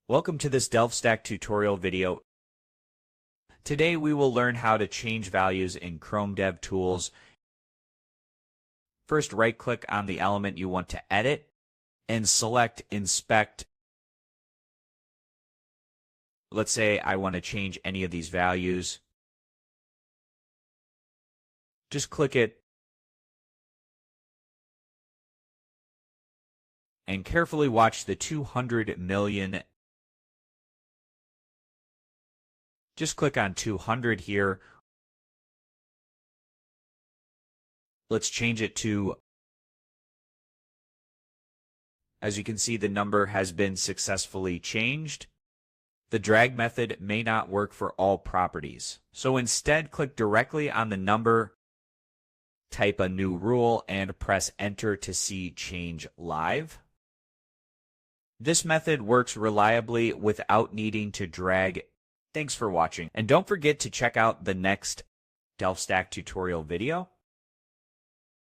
Welcome to this DelftStack tutorial video. Today we will learn how to change values in Chrome DevTools. First, right-click on the element you want to edit and select Inspect. Let's say I want to change any of these values. Just click it and carefully watch the 200 million. Just click on 200 here. Let's change it to, as you can see, the number has been successfully changed. The drag method may not work for all properties. So instead, click directly on the number, type a new rule, and press Enter to see change live. This method works reliably without needing to drag. Thanks for watching, and don't forget to check out the next DelftStack tutorial video.